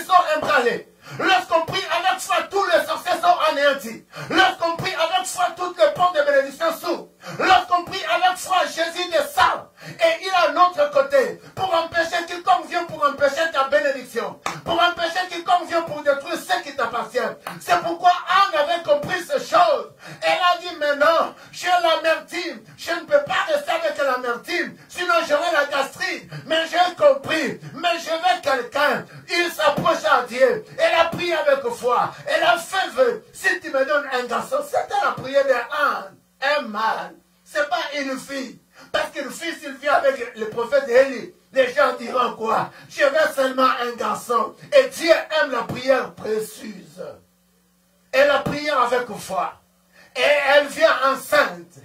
sont ébranlés. Lorsqu'on prie avec foi, tous les sorciers sont anéantis. Lorsqu'on prie avec foi, toutes les portes de bénédiction s'ouvrent. Lorsqu'on prie avec foi, Jésus descend. Et il est à notre côté pour empêcher quiconque vient pour empêcher ta bénédiction. Pour empêcher quiconque vient pour détruire ce qui t'appartient. C'est pourquoi Anne avait compris ces choses. Elle a dit maintenant, j'ai l'amertume. Je ne peux pas rester avec l'amertume. Sinon j'aurai la gastrite. Mais j'ai compris. Mais je veux quelqu'un. Il s'approche à Dieu. Elle a prié avec foi. Elle a fait vœu. Si tu me donnes un garçon, c'était la prière d'Anne. Un mâle. C'est pas une fille. Parce qu'une fille, s'il vient avec le prophète Élie, les gens diront quoi? Je veux seulement un garçon. Et Dieu aime la prière précieuse. Et la prière avec foi. Et elle vient enceinte.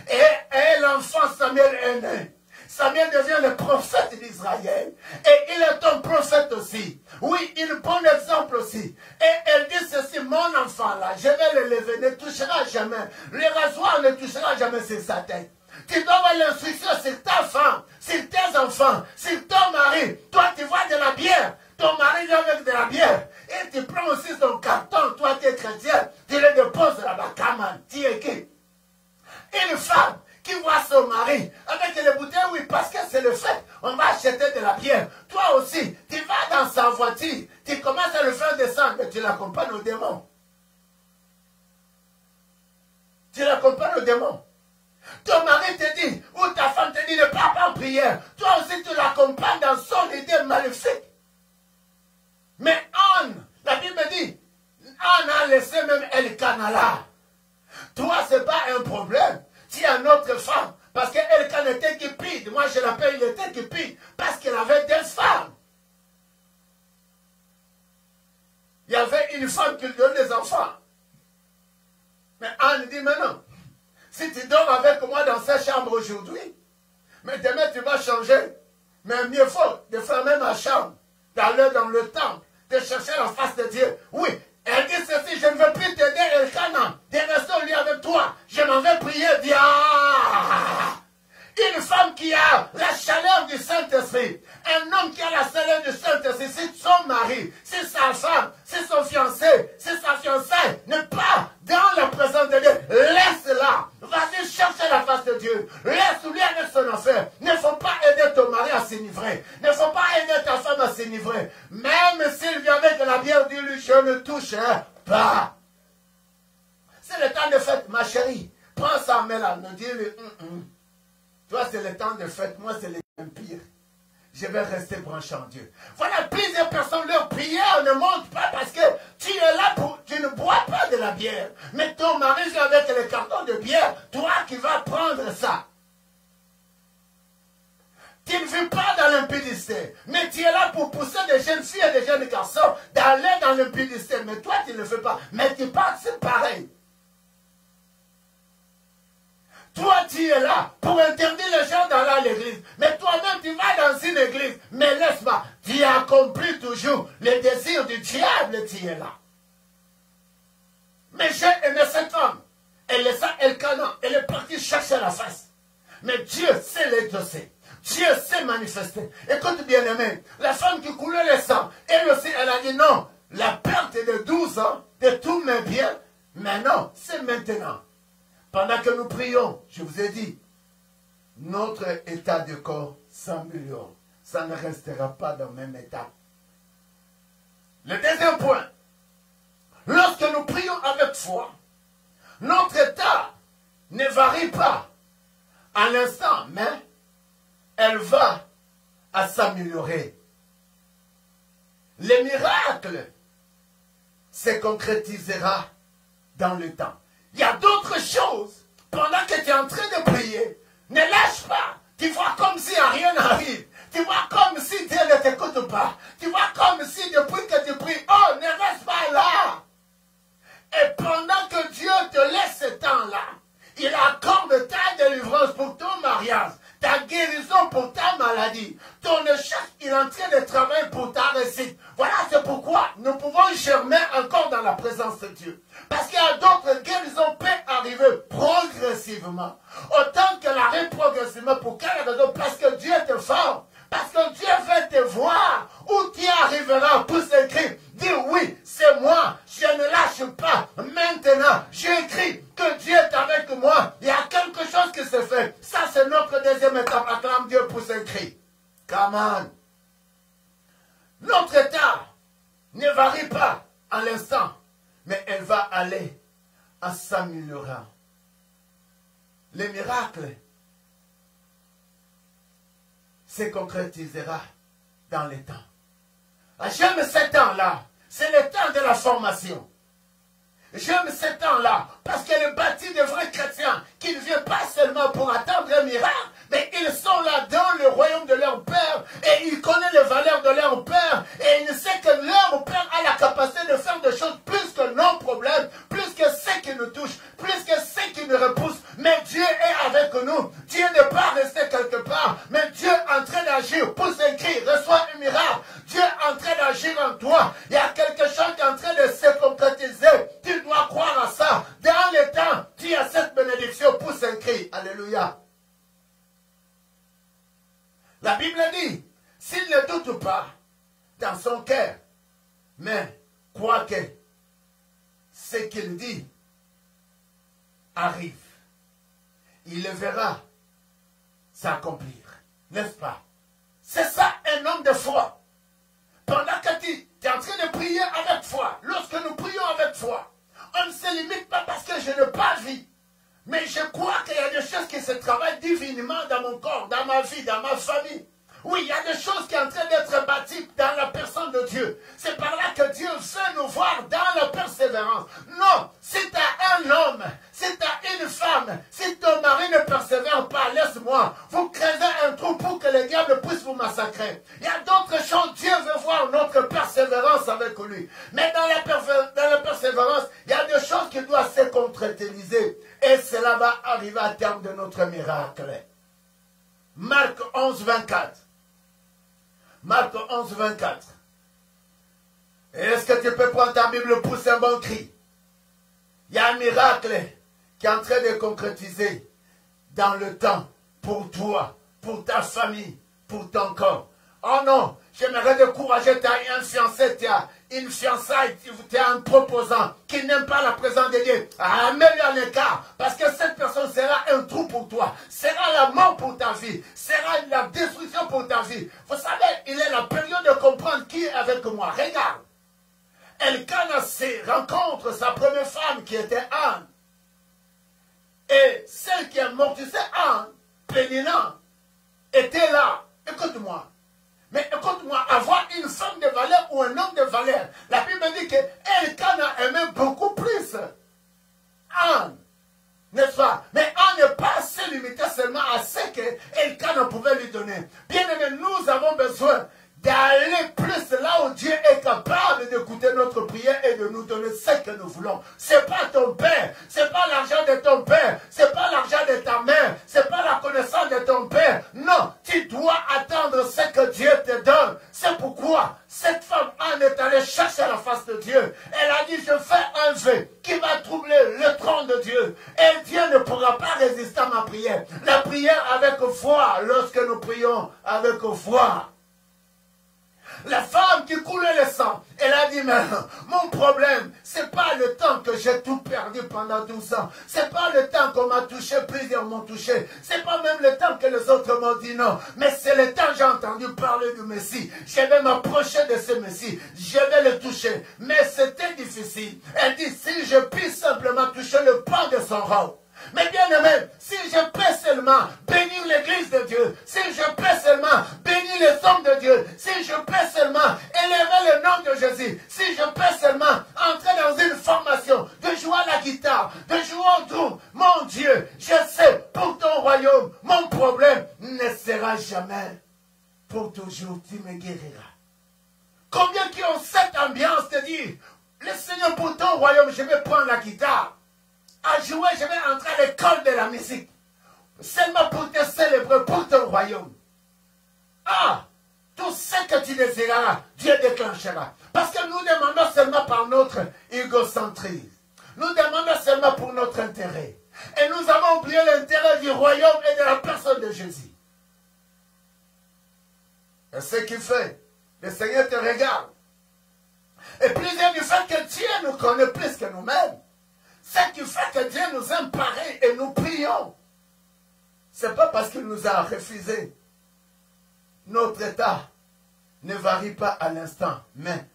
Et l'enfant Samuel est né. Samuel devient le prophète d'Israël. Et il est un prophète aussi. Oui, il bon exemple aussi. Et elle dit ceci, mon enfant là, je vais le lever, ne touchera jamais. Le rasoir ne touchera jamais sur sa tête. Tu dois avoir l'instruction sur ta femme, sur tes enfants, sur ton mari. Toi, tu vois de la bière. Ton mari vient avec de la bière. Et tu prends aussi son carton. Toi, tu es chrétien. Tu le déposes là-bas. Kaman, tu es qui? Une femme qui voit son mari avec les bouteilles, oui, parce que c'est le fait. On va acheter de la bière. Toi aussi, tu vas dans sa voiture. Tu commences à le faire descendre. Mais tu l'accompagnes au démon. Tu l'accompagnes au démon. Ton mari te dit, ou ta femme te dit, ne pars pas en prière. Toi aussi, tu l'accompagnes dans son idée maléfique. Mais Anne, la Bible dit, Anne a laissé même Elkana là. Toi, ce n'est pas un problème. Tu as une autre femme. Parce qu'Elkana était cupide. Moi, je l'appelle, il était cupide. Parce qu'il avait deux femmes. Il y avait une femme qui lui donne des enfants. Mais Anne dit, mais non. Si tu dors avec moi dans cette chambre aujourd'hui, mais demain tu vas changer. Mais mieux faut de fermer ma chambre, d'aller dans le temple, de chercher la face de Dieu. Oui, elle dit ceci, je ne veux plus t'aider, Elkana, de rester au lit avec toi. Je m'en vais prier, Dieu. Une femme qui a la chaleur du Saint-Esprit, un homme qui a la chaleur du Saint-Esprit, c'est son mari, c'est sa femme, c'est son fiancé, c'est sa fiancée, n'est pas dans la présence de Dieu. Laisse-la, vas-y chercher la face de Dieu, laisse-lui avec son affaire. Ne faut pas aider ton mari à s'enivrer, ne faut pas aider ta femme à s'enivrer. Même s'il vient avec de la bière, dis-lui, je ne touche pas. C'est le temps de fête, ma chérie. Prends ça, mets-la, ne dis-lui, Toi, c'est le temps de fête, moi, c'est le pire. Je vais rester branché en Dieu. Voilà, plusieurs personnes, leur prière ne monte pas parce que tu es là pour... Tu ne bois pas de la bière. Mais ton mari vient avec le carton de bière. Toi qui vas prendre ça. Tu ne vis pas dans l'impudicité. Mais tu es là pour pousser des jeunes filles et des jeunes garçons d'aller dans l'impudicité. Mais toi, tu ne le fais pas. Mais tu penses c'est pareil. Toi, tu es là pour interdire les gens d'aller à l'église. Mais toi-même, tu vas dans une église. Mais laisse-moi, tu accomplis toujours les désirs du diable, tu es là. Mais j'ai aimé cette femme. Elle laissa Elkana. Elle est partie chercher la face. Mais Dieu sait les dossiers. Dieu s'est manifesté. Écoute bien aimé, la femme qui coulait le sang, elle aussi, elle a dit non, la perte de 12 ans, de tous mes biens, mais non, c'est maintenant. Pendant que nous prions, je vous ai dit, notre état de corps s'améliore. Ça ne restera pas dans le même état. Le deuxième point, lorsque nous prions avec foi, notre état ne varie pas à l'instant, mais elle va à s'améliorer. Le miracle se concrétisera dans le temps. Il y a d'autres choses. Pendant que tu es en train de prier, ne lâche pas. Tu vois comme si rien n'arrive. Tu vois comme si Dieu ne t'écoute pas. Tu vois comme si depuis que tu pries, oh, ne reste pas là. Et pendant que Dieu te laisse ce temps-là, il accorde ta délivrance pour ton mariage, ta guérison pour ta maladie, ton échec, il est en train de travailler pour ta réussite. Voilà, c'est pourquoi nous pouvons germer encore dans la présence de Dieu. Parce qu'il y a d'autres guérisons peuvent arriver progressivement. Autant qu'elle arrive progressivement. Pour quelle raison? Parce que Dieu te forme. Parce que Dieu veut te voir où tu arriveras. Pour s'écrire, Amen. Notre état ne varie pas à l'instant, mais elle va aller en s'améliorant. Les miracles se concrétisera dans les temps. J'aime ce temps-là. C'est le temps de la formation. J'aime ce temps-là parce qu'elle bâtit de vrais chrétiens qui ne viennent pas seulement pour attendre un miracle, mais ils sont là dans le royaume de leur Père et ils connaissent les valeurs de leur Père et ils savent que leur Père a la capacité de faire des choses plus que nos problèmes, plus que ce qui nous touche, plus que ce qui nous repousse. Mais Dieu est avec nous. Dieu n'est pas resté quelque part, mais Dieu est en train d'agir. Pousse un cri, reçois un miracle. Dieu est en train d'agir en toi. Il y a quelque chose qui est en train de se concrétiser. Tu dois croire à ça. Dans le temps, tu as cette bénédiction. Pousse un cri. Alléluia. La Bible dit, s'il ne doute pas dans son cœur, mais croit que ce qu'il dit arrive, il le verra s'accomplir. N'est-ce pas? C'est ça un homme de foi. Pendant que tu es en train de prier avec foi, lorsque nous prions avec foi, on ne se limite pas parce que je n'ai pas vu. Mais je crois qu'il y a des choses qui se travaillent divinement dans mon corps, dans ma vie, dans ma famille. Oui, il y a des choses qui sont en train d'être bâties dans la personne de Dieu. C'est par là que Dieu veut nous voir dans la persévérance. Non, si tu as un homme, si tu as une femme, si ton mari ne persévère pas, laisse-moi. Vous creusez un trou pour que le diable puisse vous massacrer. Il y a d'autres choses. Dieu veut voir notre persévérance avec lui. Mais dans la persévérance, il y a des choses qui doivent se concrétiser. Et cela va arriver à terme de notre miracle. Marc 11, 24. Marc 11, 24. Est-ce que tu peux prendre ta Bible pour un bon cri? Il y a un miracle qui est en train de concrétiser dans le temps pour toi, pour ta famille, pour ton corps. Oh non, j'aimerais décourager, tu as un fiancé, tu as une fiançaille, tu as un proposant qui n'aime pas la présence de Dieu. Mets-le à l'écart, parce que cette personne sera un trou pour toi, sera la mort pour ta vie, sera la destruction pour ta vie. Vous savez, il est la période de comprendre qui est avec moi. Regarde, Elkana rencontre sa première femme qui était Anne. Et celle qui est morte, c'est Anne, Pénina, était là. Écoute-moi. Mais écoute-moi, avoir une femme de valeur ou un homme de valeur, la Bible dit que Elkana aimait beaucoup plus Anne, n'est-ce pas? Mais Anne n'est pas se limiter seulement à ce que Elkana pouvait lui donner. Bien aimé, nous avons besoin d'aller plus là où Dieu est capable d'écouter notre prière et de nous donner ce que nous voulons. C'est pas ton père, c'est pas l'argent de ton père, c'est pas l'argent de ta mère, c'est pas la connaissance de ton père. Non, tu dois attendre ce que Dieu te donne. C'est pourquoi cette femme Anne est allée chercher la face de Dieu. Elle a dit, je fais un vœu qui va troubler le trône de Dieu. Et Dieu ne pourra pas résister à ma prière. La prière avec foi, lorsque nous prions avec foi. La femme qui coulait le sang, elle a dit, mais mon problème, c'est pas le temps que j'ai tout perdu pendant 12 ans. C'est pas le temps qu'on m'a touché, plusieurs m'ont touché. C'est pas même le temps que les autres m'ont dit non. Mais c'est le temps que j'ai entendu parler du Messie. Je vais m'approcher de ce Messie. Je vais le toucher. Mais c'était difficile. Elle dit, si je puis simplement toucher le pan de son robe. Mais bien aimé, si je peux seulement bénir l'église de Dieu, si je peux seulement bénir les hommes de Dieu, si je peux seulement élever le nom de Jésus, si je peux seulement entrer dans une formation, de jouer à la guitare, de jouer au drum, mon Dieu, je sais, pour ton royaume, mon problème ne sera jamais pour toujours, tu me guériras. Combien qui ont cette ambiance de dire, le Seigneur, pour ton royaume, je vais prendre la guitare. À jouer, je vais entrer à l'école de la musique. Seulement pour te célébrer pour ton royaume. Ah, tout ce que tu désireras, Dieu déclenchera. Parce que nous demandons seulement par notre égocentrisme. Nous demandons seulement pour notre intérêt. Et nous avons oublié l'intérêt du royaume et de la personne de Jésus. Et ce qu'il fait, le Seigneur te regarde. Et plusieurs du fait que Dieu nous connaît plus que nous-mêmes. Ce qui fait que Dieu nous aime pareil et nous prions. Ce n'est pas parce qu'il nous a refusé. notre état ne varie pas à l'instant, mais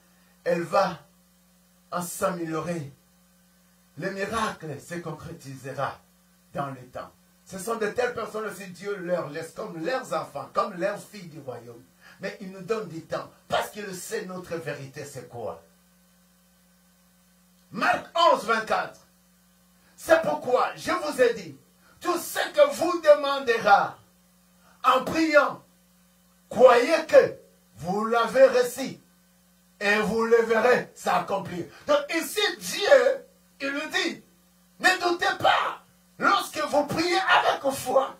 elle va en s'améliorer. Le miracle se concrétisera dans le temps. Ce sont de telles personnes aussi, Dieu leur laisse comme leurs enfants, comme leurs filles du royaume. Mais il nous donne du temps, parce qu'il sait notre vérité, c'est quoi. Marc 11, 24. C'est pourquoi je vous ai dit, tout ce que vous demanderez en priant, croyez que vous l'avez reçu et vous le verrez s'accomplir. Donc ici, Dieu, il nous dit, ne doutez pas lorsque vous priez avec foi.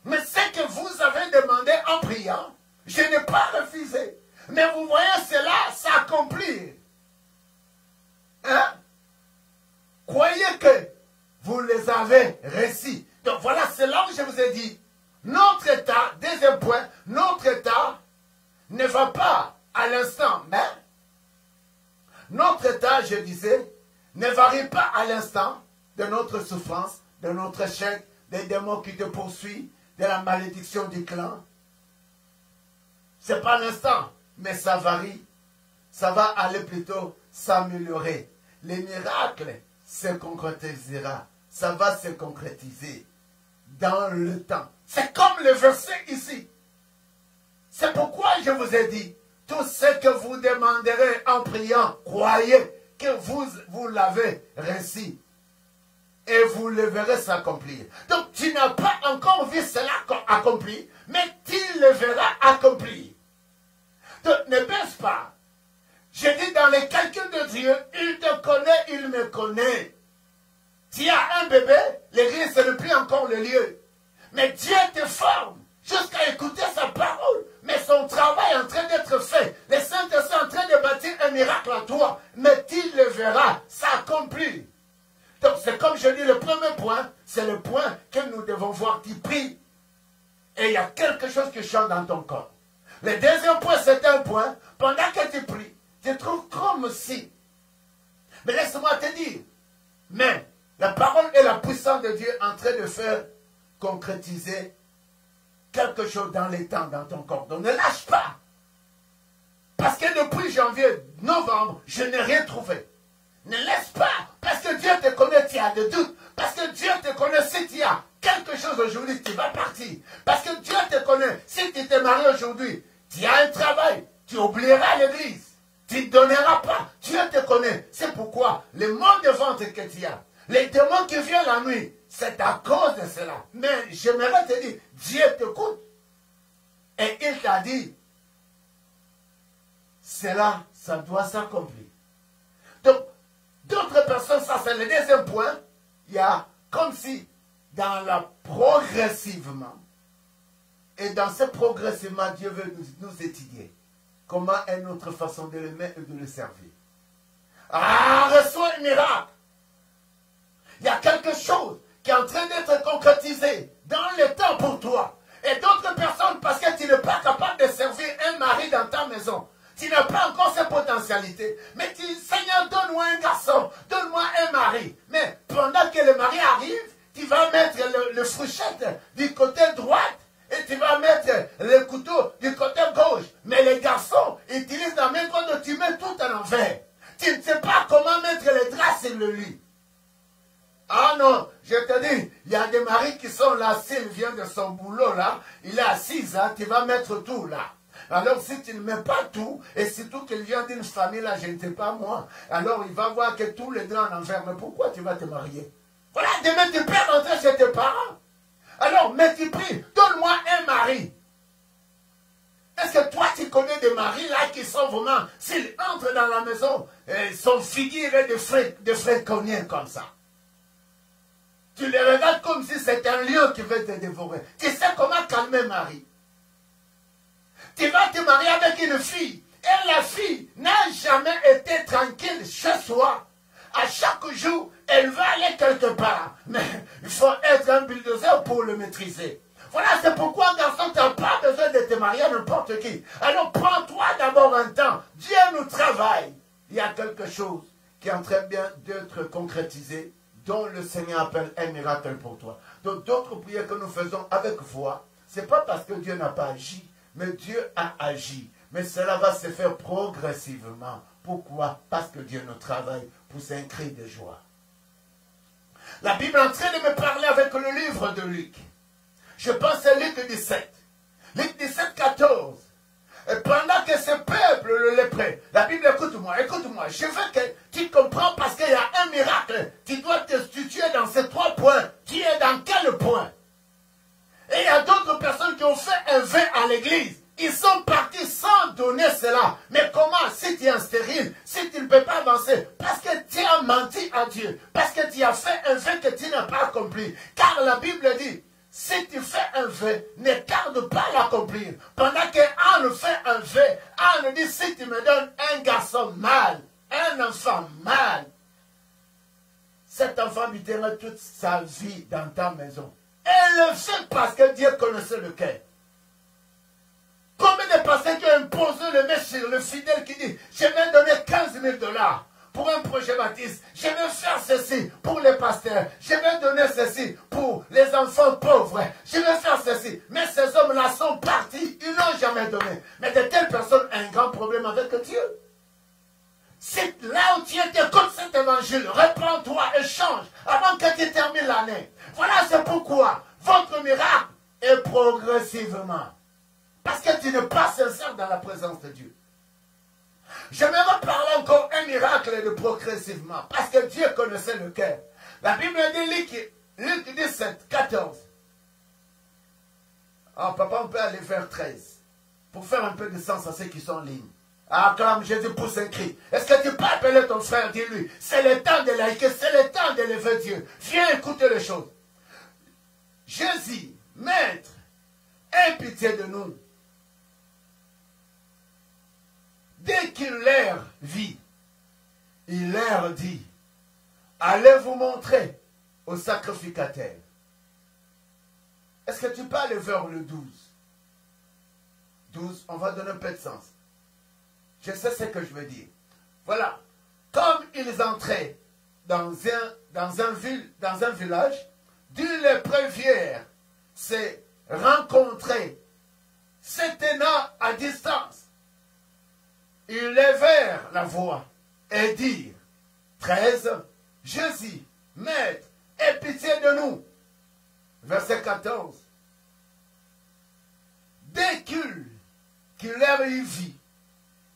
Mais ce que vous avez demandé en priant, je n'ai pas refusé. Mais vous voyez cela s'accomplir. Hein? Croyez que vous les avez reçus. Donc voilà, c'est là où je vous ai dit, notre état, deuxième point, notre état ne va pas à l'instant, mais notre état, je disais, ne varie pas à l'instant de notre souffrance, de notre échec, des démons qui te poursuivent, de la malédiction du clan. Ce n'est pas l'instant, mais ça varie. Ça va aller plutôt s'améliorer. Les miracles se concrétisera. Ça va se concrétiser dans le temps. C'est comme le verset ici. C'est pourquoi je vous ai dit, tout ce que vous demanderez en priant, croyez que vous l'avez reçu. Et vous le verrez s'accomplir. Donc tu n'as pas encore vu cela accompli, mais tu le verras accomplir. Donc ne baisse pas. Je dis dans les calculs de Dieu, il te connaît, il me connaît. Tu as un bébé, l'église ce n'est plus encore le lieu. Mais Dieu te forme jusqu'à écouter sa parole. Mais son travail est en train d'être fait. Les saints sont en train de bâtir un miracle en toi. Mais tu le verras s'accomplir. Donc c'est comme je dis, le premier point, c'est le point que nous devons voir. Tu pries et il y a quelque chose qui change dans ton corps. Le deuxième point, c'est un point, pendant que tu pries, tu trouves comme si. Mais laisse-moi te dire, mais la parole et la puissance de Dieu en train de faire concrétiser quelque chose dans les temps, dans ton corps. Donc ne lâche pas. Parce que depuis janvier, novembre, je n'ai rien trouvé. Ne laisse pas. Parce que Dieu te connaît, tu as des doutes. Parce que Dieu te connaît, si tu as quelque chose aujourd'hui, tu vas partir. Parce que Dieu te connaît, si tu t'es marié aujourd'hui, tu as un travail, tu oublieras l'église. Tu ne donneras pas. Dieu te connaît. C'est pourquoi les maux de ventre que tu as, les démons qui viennent la nuit, c'est à cause de cela. Mais j'aimerais te dire, Dieu t'écoute. Et il t'a dit, cela, ça doit s'accomplir. Donc, d'autres personnes, ça c'est le deuxième point, il y a comme si, dans la progressivement, et dans ce progressivement, Dieu veut nous étudier. Comment est notre façon de l'aimer et de le servir. Ah, reçois un miracle. Il y a quelque chose qui est en train d'être concrétisé dans le temps pour toi. Et d'autres personnes, parce que tu n'es pas capable de servir un mari dans ta maison. Tu n'as pas encore cette potentialité. Mais tu dis, Seigneur, donne-moi un garçon, donne-moi un mari. Mais pendant que le mari arrive, tu vas mettre le fourchette du côté droite et tu vas mettre le couteau du côté gauche. Mais les garçons utilisent la même chose, tu mets tout à l'envers. Tu ne sais pas comment mettre les draps sur le lit. Ah non, je te dis, il y a des maris qui sont là, s'il vient de son boulot là, il est assis, hein, tu vas mettre tout là. Alors si tu ne mets pas tout, et surtout qu'il vient d'une famille là, je ne sais pas moi, alors il va voir que tous les draps en envers. Mais pourquoi tu vas te marier? Voilà, demain tu peux rentrer chez tes parents. Alors, mais tu pries, donne-moi un mari. Est-ce que toi, tu connais des maris là qui sont vraiment, s'ils entrent dans la maison, ils sont figurés de frères cognés comme ça. Tu les regardes comme si c'était un lion qui veut te dévorer. Tu sais comment calmer Marie. Tu vas te marier avec une fille. Et la fille n'a jamais été tranquille chez soi. À chaque jour, elle va aller quelque part. Mais il faut être un bulldozer pour le maîtriser. Voilà, c'est pourquoi, garçon, tu n'as pas besoin de te marier à n'importe qui. Alors, prends-toi d'abord un temps. Dieu nous travaille. Il y a quelque chose qui est en train d'être concrétisé, dont le Seigneur appelle un miracle pour toi. Donc, d'autres prières que nous faisons avec foi, ce n'est pas parce que Dieu n'a pas agi, Mais Dieu a agi. Mais cela va se faire progressivement. Pourquoi? Parce que Dieu nous travaille pour un cri de joie. La Bible est en train de me parler avec le livre de Luc. Je pense à Luc 17. Luc 17, 14. Et pendant que ce peuple, le lépreux, la Bible, écoute-moi, je veux que tu comprends parce qu'il y a un miracle. Tu dois te situer dans ces 3 points. Tu es dans quel point? Et il y a d'autres personnes qui ont fait un vœu à l'église. Ils sont partis sans donner cela. Mais comment? Si tu es stérile, si tu ne peux pas avancer, parce que tu as menti à Dieu, parce que tu as fait un vœu que tu n'as pas accompli. Car la Bible dit, si tu fais un vœu, ne tarde pas à l'accomplir. Pendant que Anne fait un vœu, Anne dit, si tu me donnes un garçon mâle, un enfant mâle, cet enfant habitera toute sa vie dans ta maison. Elle le fait parce que Dieu connaissait le cœur. Combien de personnes qui ont imposé le main sur le fidèle qui dit, je vais donner 15 000 $ pour un projet baptiste, je vais faire ceci pour les pasteurs, je vais donner ceci pour les enfants pauvres, je vais faire ceci. Mais ces hommes-là sont partis, ils n'ont jamais donné. Mais de telles personnes ont un grand problème avec Dieu. C'est là où tu écoutes cet évangile, reprends-toi et change avant que tu termines l'année. Voilà, c'est pourquoi votre miracle est progressivement. Parce que tu n'es pas sincère dans la présence de Dieu. J'aimerais parler encore un miracle de progressivement. Parce que Dieu connaissait le cœur. La Bible dit, Luc 17, 14. Ah, papa, on peut aller vers 13. Pour faire un peu de sens à ceux qui sont en ligne. Acclame Jésus, pousse un cri. Est-ce que tu peux appeler ton frère, dis-lui, c'est le temps de laïquer, c'est le temps d'élever Dieu. Viens écouter les choses. Jésus, Maître, aie pitié de nous. Dès qu'il leur vit, il leur dit, allez vous montrer au sacrificateur. Est-ce que tu peux aller vers le 12? 12, on va donner un peu de sens. Je sais ce que je veux dire. Voilà. Comme ils entraient dans un village, deux lépreux viennent se rencontrer, se tenant à distance. Ils levèrent la voix et dirent, 13, Jésus, Maître, aie pitié de nous. Verset 14. Dès qu'il leur y vit,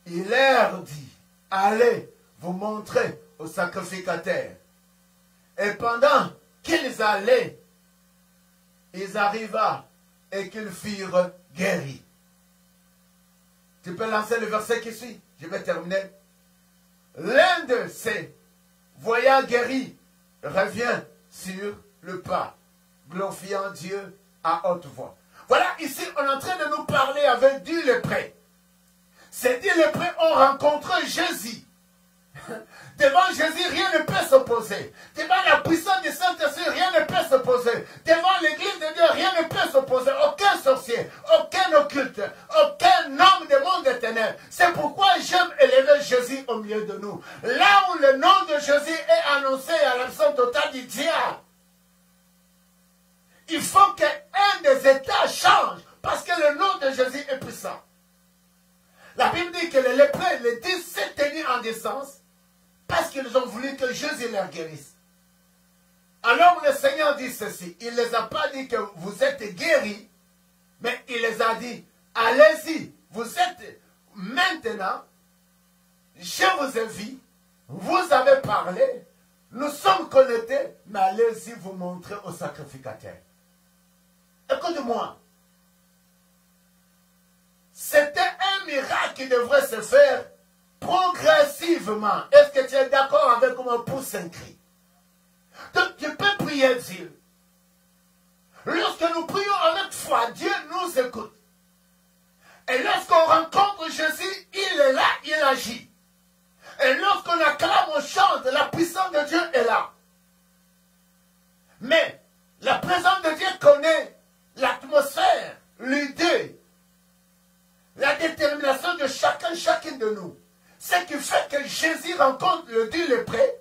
il leur dit, allez vous montrer au sacrificateur. Et pendant qu'ils allaient, ils arriva et qu'ils furent guéris. Tu peux lancer le verset qui suit. Je vais terminer. L'un de ces voyant guéri revient sur le pas, glorifiant Dieu à haute voix. Voilà, ici, on est en train de nous parler avec 10 lépreux. Ces 10 lépreux ont rencontré Jésus. Devant Jésus, rien ne peut s'opposer. Devant la puissance du Saint-Esprit, rien ne peut s'opposer. Devant l'église de Dieu, rien ne peut s'opposer. Aucun sorcier, aucun occulte, aucun homme du monde des ténèbres. C'est pourquoi j'aime élever Jésus au milieu de nous. Là où le nom de Jésus est annoncé à l'absence totale du diable, il faut qu'un des états change parce que le nom de Jésus est puissant. La Bible dit que les lépreux, les 10 s'est tenus en décence parce qu'ils ont voulu que Jésus leur guérisse. Alors le Seigneur dit ceci. Il ne les a pas dit que vous êtes guéris, mais il les a dit, allez-y, vous êtes maintenant, je vous ai vu, vous avez parlé, nous sommes connectés, mais allez-y vous montrer au sacrificateur. Écoute-moi. C'était un miracle qui devrait se faire progressivement. Est-ce que tu es d'accord avec moi pour un cri? Donc tu peux prier Dieu. Lorsque nous prions avec foi, Dieu nous écoute. Et lorsqu'on rencontre Jésus, il est là, il agit. Et lorsqu'on acclame, on chante, la puissance de Dieu est là. Mais la présence de Dieu connaît l'atmosphère, l'idée, la détermination de chacune de nous. Ce qui fait que Jésus rencontre le Dieu lépreux.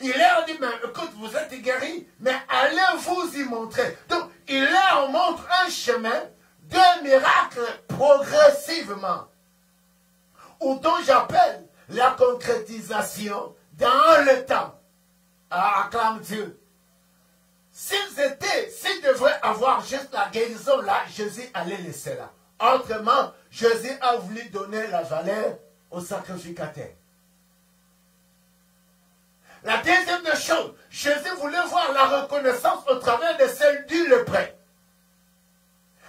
Il leur dit, mais écoute, vous êtes guéris, mais allez vous y montrer. Donc, il leur montre un chemin de miracles progressivement, ou dont j'appelle la concrétisation dans le temps. Ah, acclame Dieu. S'ils devraient avoir juste la guérison là, Jésus allait laisser là. Autrement, Jésus a voulu donner la valeur au sacrificateur. La deuxième des choses, Jésus voulait voir la reconnaissance au travers de celle du lépreux.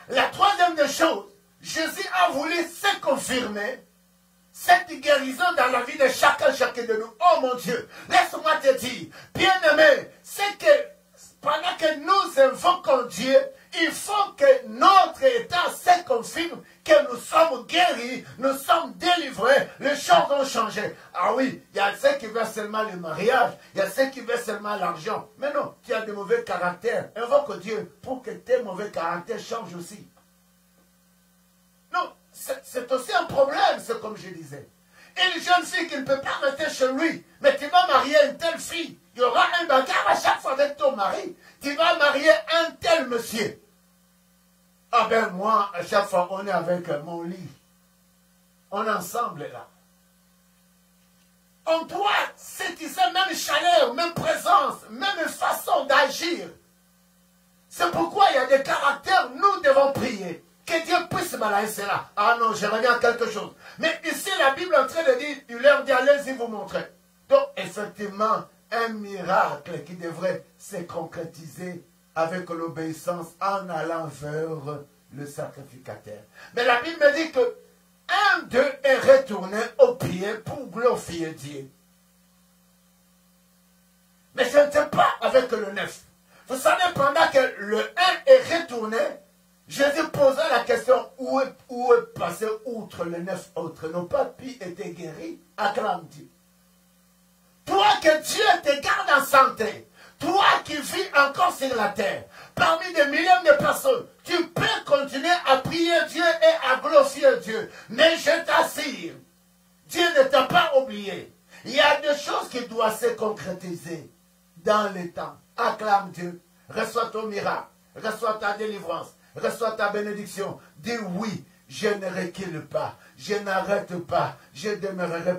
La troisième des choses, Jésus a voulu se confirmer cette guérison dans la vie de chacun de nous. Oh mon Dieu, laisse-moi te dire, bien-aimé, c'est que pendant que nous invoquons Dieu, il faut que notre état se confirme que nous sommes guéris, nous sommes délivrés, les choses ont changé. Ah oui, il y a ceux qui veulent seulement le mariage, il y a ceux qui veulent seulement l'argent. Mais non, tu as de mauvais caractères. Invoque Dieu pour que tes mauvais caractères changent aussi. Non, c'est aussi un problème, c'est comme je disais. Une jeune fille qui ne peut pas rester chez lui, mais tu vas marier une telle fille. Il y aura un bagarre à chaque fois avec ton mari. Tu vas marier un tel monsieur. Ah ben moi, à chaque fois, on est avec mon lit. On est ensemble là. On doit s'utiliser même chaleur, même présence, même façon d'agir. C'est pourquoi il y a des caractères, nous devons prier. Que Dieu puisse balancer cela. Ah non, je reviens à quelque chose. Mais ici, la Bible est en train de dire, il leur dit, allez-y vous montrer. Donc, effectivement, un miracle qui devrait se concrétiser avec l'obéissance en allant vers le sacrificateur. Mais la Bible me dit que un d'eux est retourné au pied pour glorifier Dieu. Mais ce n'était pas avec le 9. Vous savez, pendant que le 1 est retourné, Jésus posa la question, où est passé outre les 9 autres? N'ont pas pu être guéris? Acclame Dieu. Toi que Dieu te garde en santé, toi qui vis encore sur la terre, parmi des millions de personnes, tu peux continuer à prier Dieu et à glorifier Dieu. Mais je t'assure, Dieu ne t'a pas oublié. Il y a des choses qui doivent se concrétiser dans le temps. Acclame Dieu. Reçois ton miracle. Reçois ta délivrance. Reçois ta bénédiction. Dis oui, je ne recule pas. Je n'arrête pas. Je demeurerai